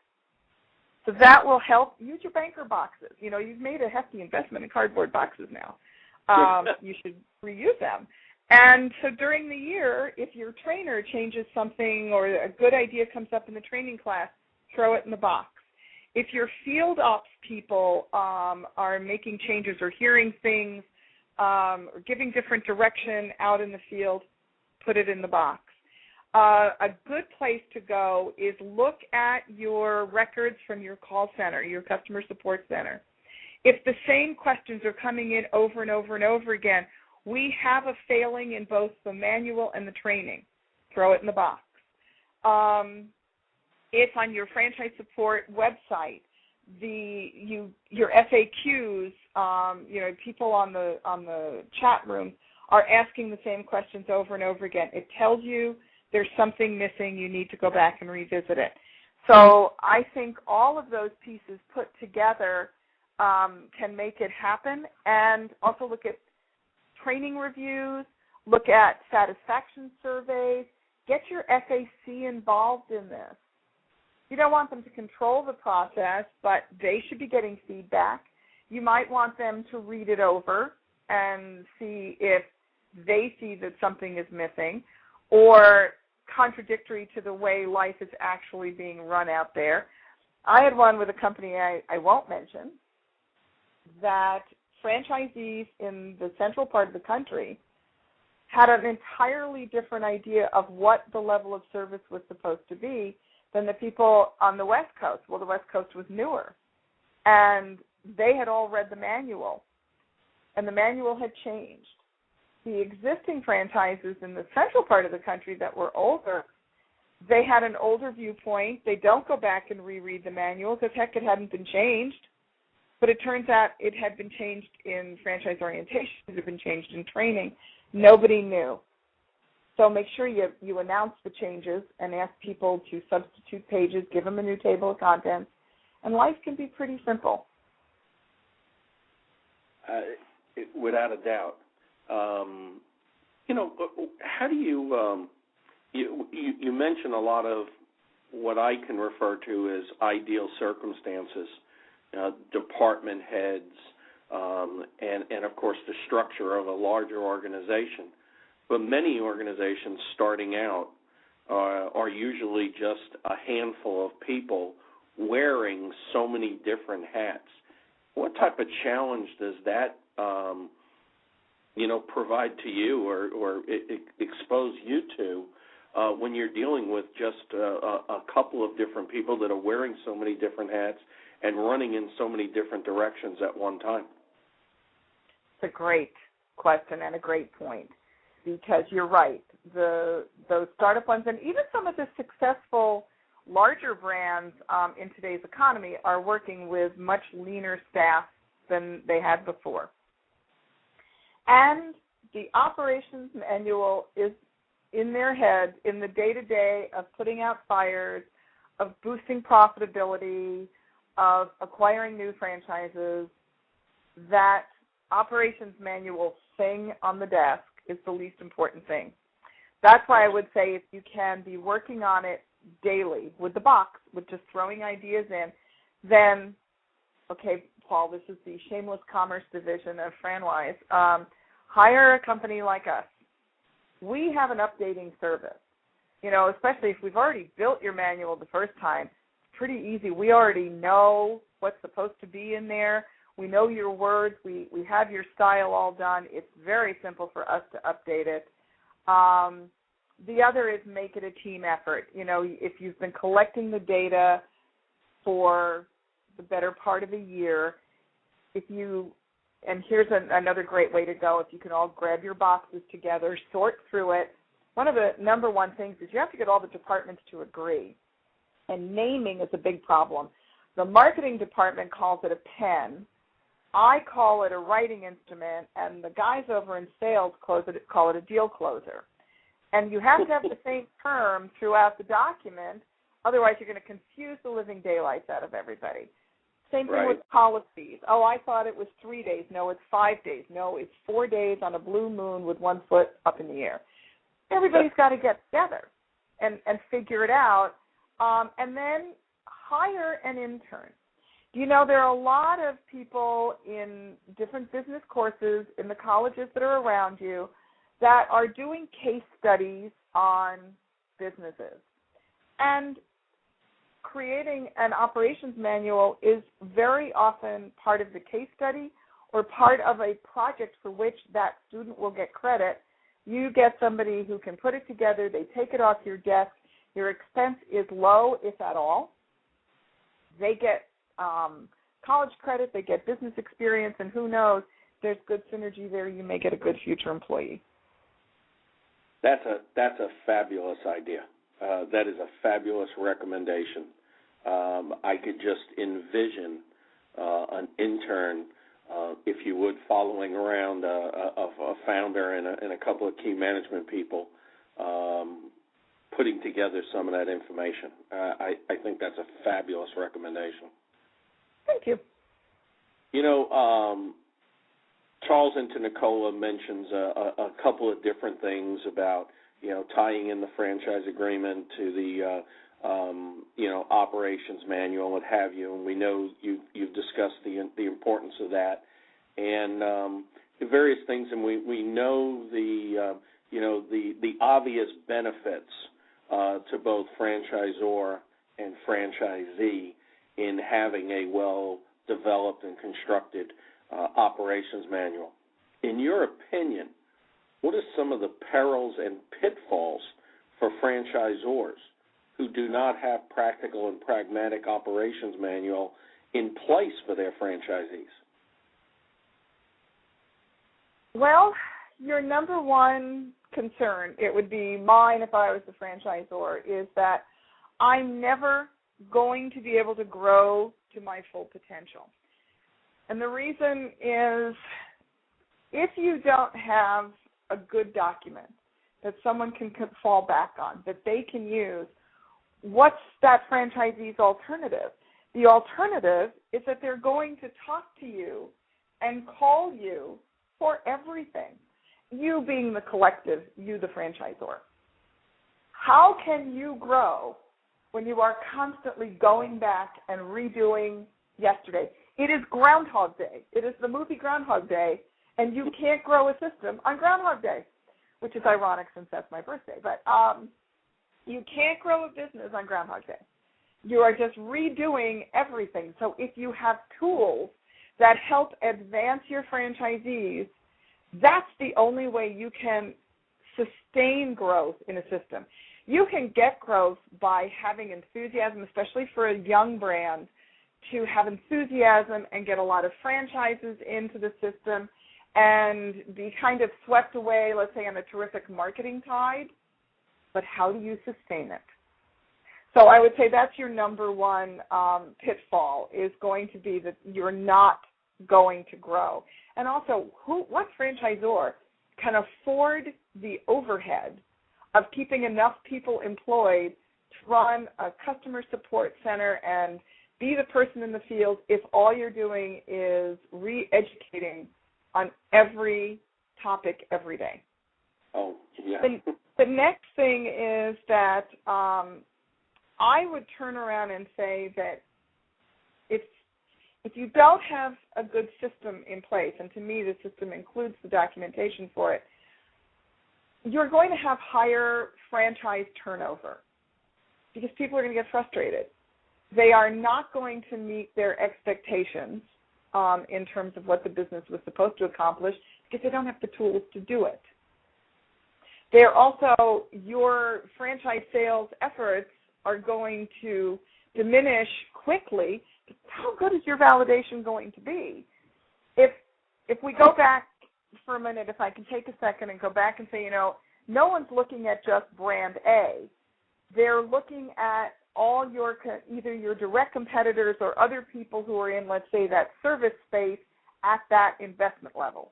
So that will help. Use your banker boxes. You know, you've made a hefty investment in cardboard boxes now. You should reuse them. And so during the year, if your trainer changes something or a good idea comes up in the training class, throw it in the box. If your field ops people are making changes or hearing things or giving different direction out in the field, put it in the box. A good place to go is look at your records from your call center, your customer support center. If the same questions are coming in over and over and over again, we have a failing in both the manual and the training. Throw it in the box. If on your franchise support website, your FAQs, people on the chat room are asking the same questions over and over again. It tells you there's something missing. You need to go back and revisit it. So I think all of those pieces put together can make it happen. And also look at training reviews, look at satisfaction surveys, get your FAC involved in this. You don't want them to control the process, but they should be getting feedback. You might want them to read it over and see if they see that something is missing or contradictory to the way life is actually being run out there. I had one with a company I won't mention that franchisees in the central part of the country had an entirely different idea of what the level of service was supposed to be than the people on the West Coast. Well, the West Coast was newer, and they had all read the manual, and the manual had changed. The existing franchises in the central part of the country that were older, they had an older viewpoint. They don't go back and reread the manual because, heck, it hadn't been changed. But it turns out it had been changed in franchise orientation. It had been changed in training. Nobody knew. So make sure you announce the changes and ask people to substitute pages, give them a new table of contents, and life can be pretty simple. Without a doubt. How do you mention a lot of what I can refer to as ideal circumstances, department heads, and of course the structure of a larger organization. But many organizations starting out are usually just a handful of people wearing so many different hats. What type of challenge does that provide to you or expose you to when you're dealing with just a couple of different people that are wearing so many different hats and running in so many different directions at one time? It's a great question and a great point, because you're right. Those startup ones and even some of the successful larger brands in today's economy are working with much leaner staff than they had before. And the operations manual is in their head in the day-to-day of putting out fires, of boosting profitability, of acquiring new franchises. That operations manual thing on the desk is the least important thing. That's why I would say if you can be working on it daily with the box, with just throwing ideas in, then, okay, Paul, this is the shameless commerce division of FranWise. Hire a company like us. We have an updating service. Especially if we've already built your manual the first time, it's pretty easy. We already know what's supposed to be in there. We know your words. We have your style all done. It's very simple for us to update it. The other is make it a team effort. If you've been collecting the data for the better part of a year, and here's another great way to go, if you can all grab your boxes together, sort through it. One of the number one things is you have to get all the departments to agree. And naming is a big problem. The marketing department calls it a pen. I call it a writing instrument, and the guys over in sales call it a deal closer. And you have to have the same term throughout the document, otherwise you're going to confuse the living daylights out of everybody. Same thing with policies. Oh, I thought it was 3 days. No, it's 5 days. No, it's 4 days on a blue moon with 1 foot up in the air. Everybody's got to get together and figure it out, and then hire an intern. There are a lot of people in different business courses in the colleges that are around you that are doing case studies on businesses. And creating an operations manual is very often part of the case study or part of a project for which that student will get credit. You get somebody who can put it together, they take it off your desk, your expense is low, if at all. They get college credit, they get business experience, and who knows, there's good synergy there. You may get a good future employee. That's a fabulous idea. That is a fabulous recommendation. I could just envision an intern, if you would, following around a founder and a couple of key management people, putting together some of that information. I think that's a fabulous recommendation. Thank you. You know, Charles Internicola mentions a couple of different things about, tying in the franchise agreement to the, operations manual and what have you, and we know you've discussed the importance of that, and the various things, and we know the obvious benefits to both franchisor and franchisee in having a well-developed and constructed operations manual. In your opinion, what are some of the perils and pitfalls for franchisors who do not have practical and pragmatic operations manual in place for their franchisees? Well, your number one concern, it would be mine if I was the franchisor, is that I'm never going to be able to grow to my full potential. And the reason is, if you don't have a good document that someone can fall back on, that they can use, what's that franchisee's alternative? The alternative is that they're going to talk to you and call you for everything, you being the collective, you the franchisor. How can you grow when you are constantly going back and redoing yesterday? It is Groundhog Day. It is the movie Groundhog Day, and you can't grow a system on Groundhog Day, which is ironic since that's my birthday. But you can't grow a business on Groundhog Day. You are just redoing everything. So if you have tools that help advance your franchisees, that's the only way you can sustain growth in a system. You can get growth by having enthusiasm, especially for a young brand, to have enthusiasm and get a lot of franchises into the system and be kind of swept away, let's say, on a terrific marketing tide. But how do you sustain it? So I would say that's your number one pitfall, is going to be that you're not going to grow. And also, what franchisor can afford the overhead of keeping enough people employed to run a customer support center and be the person in the field if all you're doing is re-educating on every topic every day? Oh, yeah. The next thing is that I would turn around and say that if you don't have a good system in place, and to me the system includes the documentation for it, you're going to have higher franchise turnover because people are going to get frustrated. They are not going to meet their expectations in terms of what the business was supposed to accomplish because they don't have the tools to do it. They're also, your franchise sales efforts are going to diminish quickly. How good is your validation going to be? If we go back for a minute, if I can take a second and go back and say, no one's looking at just brand A. They're looking at all your, either your direct competitors or other people who are in, let's say, that service space at that investment level.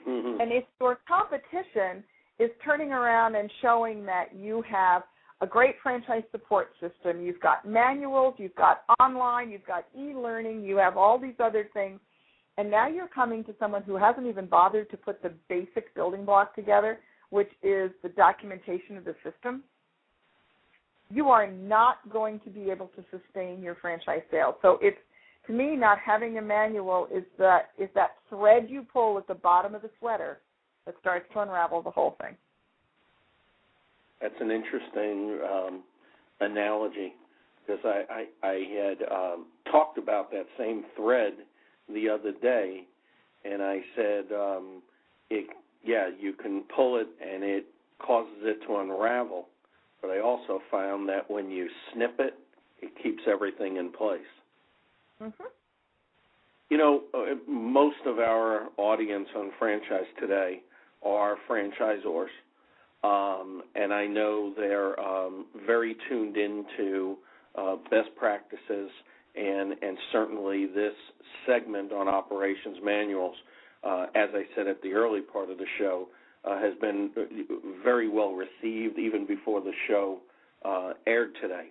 Mm-hmm. And if your competition is turning around and showing that you have a great franchise support system, you've got manuals, you've got online, you've got e-learning, you have all these other things, and now you're coming to someone who hasn't even bothered to put the basic building block together, which is the documentation of the system, you are not going to be able to sustain your franchise sales. So it's, to me, not having a manual is that thread you pull at the bottom of the sweater that starts to unravel the whole thing. That's an interesting analogy, because I had talked about that same thread the other day, and I said, you can pull it and it causes it to unravel, but I also found that when you snip it, it keeps everything in place. Mm-hmm. Most of our audience on franchise today are franchisors. and I know they're very tuned into best practices, and certainly this segment on operations manuals, as I said at the early part of the show, has been very well received even before the show aired today.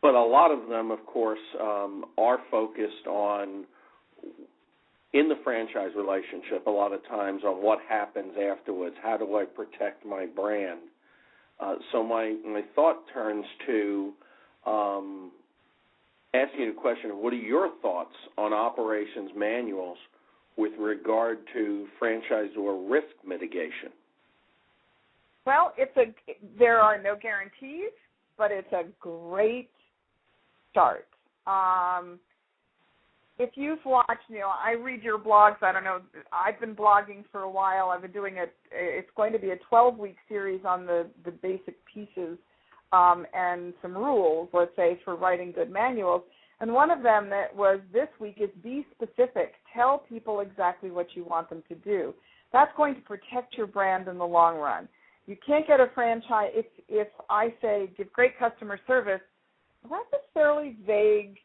But a lot of them, of course, are focused on, in the franchise relationship, a lot of times on what happens afterwards. How do I protect my brand? So my thought turns to asking you the question of what are your thoughts on operations manuals with regard to franchisor risk mitigation? Well, there are no guarantees, but it's a great start. If you've watched, I read your blogs. I don't know. I've been blogging for a while. I've been doing it's going to be a 12-week series on the basic pieces and some rules, let's say, for writing good manuals. And one of them that was this week is be specific. Tell people exactly what you want them to do. That's going to protect your brand in the long run. You can't get a franchise if I say give great customer service. Well, that's a fairly vague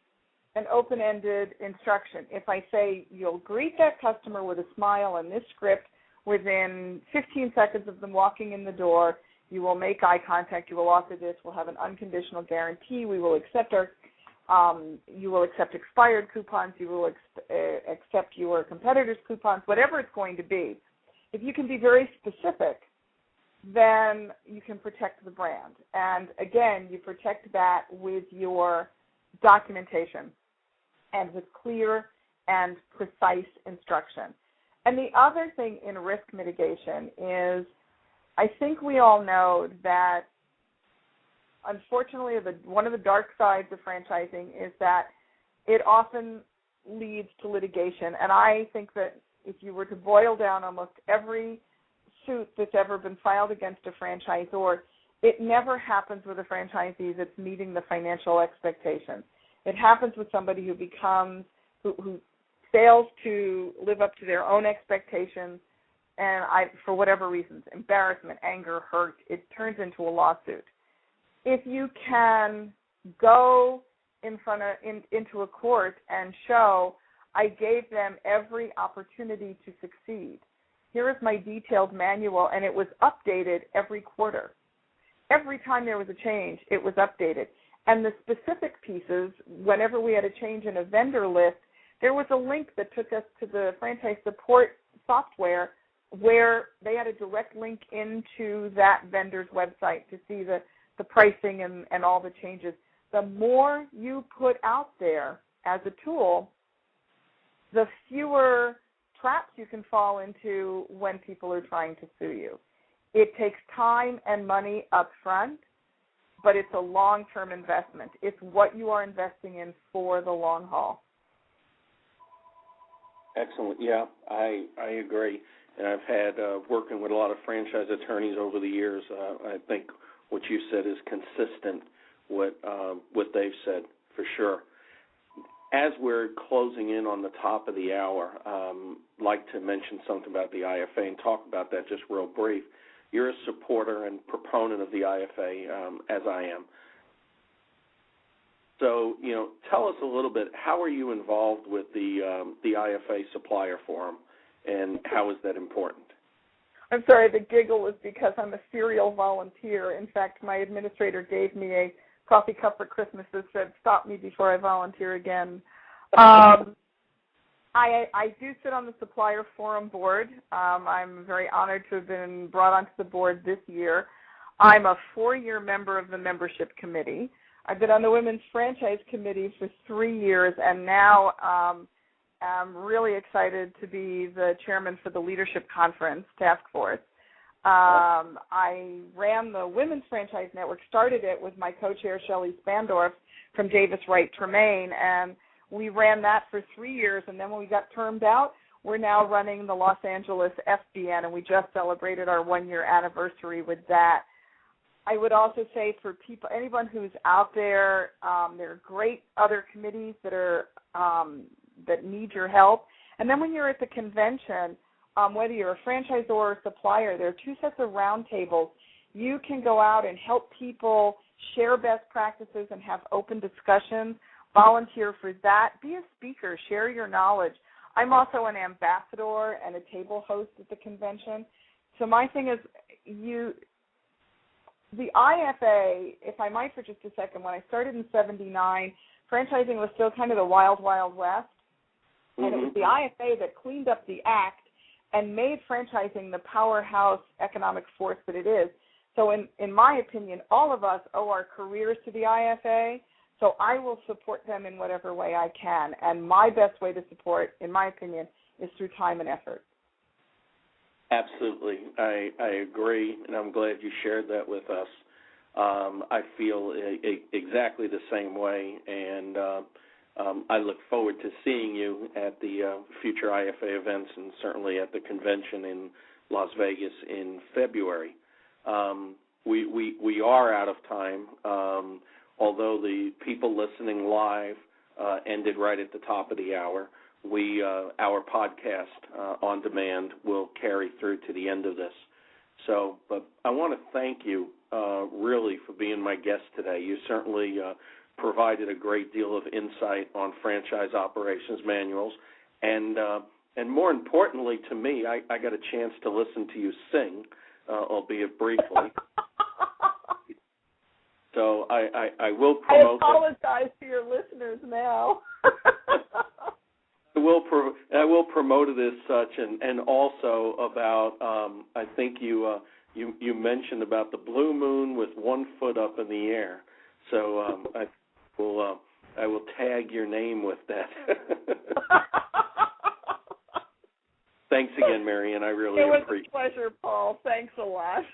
and open-ended instruction. If I say you'll greet that customer with a smile and this script within 15 seconds of them walking in the door, you will make eye contact, you will offer this, we'll have an unconditional guarantee, we will accept you will accept expired coupons, you will accept your competitors' coupons, whatever it's going to be. If you can be very specific, then you can protect the brand. And again, you protect that with your documentation and with clear and precise instruction. And the other thing in risk mitigation is I think we all know that unfortunately one of the dark sides of franchising is that it often leads to litigation. And I think that if you were to boil down almost every suit that's ever been filed against a franchisor, it never happens with a franchisee that's meeting the financial expectations. It happens with somebody who fails to live up to their own expectations, and for whatever reasons, embarrassment, anger, hurt, it turns into a lawsuit. If you can go into a court and show, I gave them every opportunity to succeed. Here is my detailed manual, and it was updated every quarter. Every time there was a change, it was updated. And the specific pieces, whenever we had a change in a vendor list, there was a link that took us to the franchise support software where they had a direct link into that vendor's website to see the pricing and all the changes. The more you put out there as a tool, the fewer traps you can fall into when people are trying to sue you. It takes time and money up front, but it's a long-term investment. It's what you are investing in for the long haul. Excellent. Yeah, I agree. And I've had, working with a lot of franchise attorneys over the years, I think what you said is consistent with what they've said, for sure. As we're closing in on the top of the hour, I'd like to mention something about the IFA and talk about that just real brief. You're a supporter and proponent of the IFA, as I am. So, tell us a little bit, how are you involved with the IFA Supplier Forum, and how is that important? I'm sorry, the giggle was because I'm a serial volunteer. In fact, my administrator gave me a coffee cup for Christmas that said, stop me before I volunteer again. I do sit on the Supplier Forum board. I'm very honored to have been brought onto the board this year. I'm a 4-year member of the membership committee. I've been on the Women's Franchise Committee for 3 years, and now I'm really excited to be the chairman for the Leadership Conference Task Force. I ran the Women's Franchise Network, started it with my co-chair, Shelley Spandorf from Davis Wright Tremaine, and we ran that for 3 years, and then when we got termed out, we're now running the Los Angeles FBN, and we just celebrated our 1-year anniversary with that. I would also say for people, anyone who's out there, there are great other committees that are that need your help. And then when you're at the convention, whether you're a franchisor or supplier, there are two sets of roundtables. You can go out and help people share best practices and have open discussions. Volunteer for that. Be a speaker. Share your knowledge. I'm also an ambassador and a table host at the convention. So my thing is, the IFA, if I might for just a second, when I started in 79, franchising was still kind of the wild, wild west. And it was the IFA that cleaned up the act and made franchising the powerhouse economic force that it is. So in my opinion, all of us owe our careers to the IFA, so I will support them in whatever way I can. And my best way to support, in my opinion, is through time and effort. Absolutely. I agree, and I'm glad you shared that with us. I feel exactly the same way, and I look forward to seeing you at the future IFA events and certainly at the convention in Las Vegas in February. We are out of time, although the people listening live ended right at the top of the hour. Our podcast on demand will carry through to the end of this. So, but I want to thank you really for being my guest today. You certainly provided a great deal of insight on franchise operations manuals, and more importantly to me, I got a chance to listen to you sing, albeit briefly. So I will promote. I apologize to your listeners now. I will promote it as such, and also about I think you mentioned about the blue moon with 1 foot up in the air. So I will tag your name with that. Thanks again, Marianne. I really appreciate it. It was a pleasure, Paul. Thanks a lot.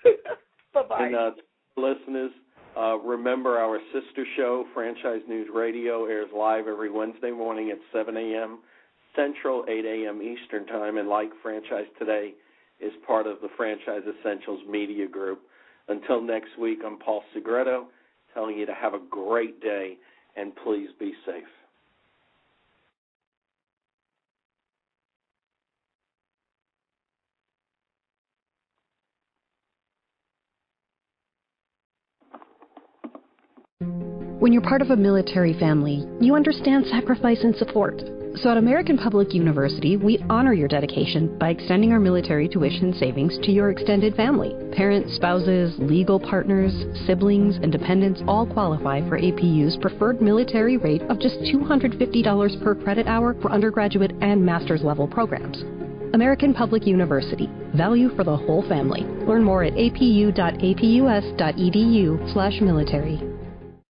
Bye-bye. And listeners, remember our sister show, Franchise News Radio, airs live every Wednesday morning at 7 a.m. Central, 8 a.m. Eastern Time, and like Franchise Today, is part of the Franchise Essentials Media Group. Until next week, I'm Paul Segreto, telling you to have a great day, and please be safe. When you're part of a military family, you understand sacrifice and support. So at American Public University, we honor your dedication by extending our military tuition savings to your extended family. Parents, spouses, legal partners, siblings, and dependents all qualify for APU's preferred military rate of just $250 per credit hour for undergraduate and master's level programs. American Public University. Value for the whole family. Learn more at apu.apus.edu/military.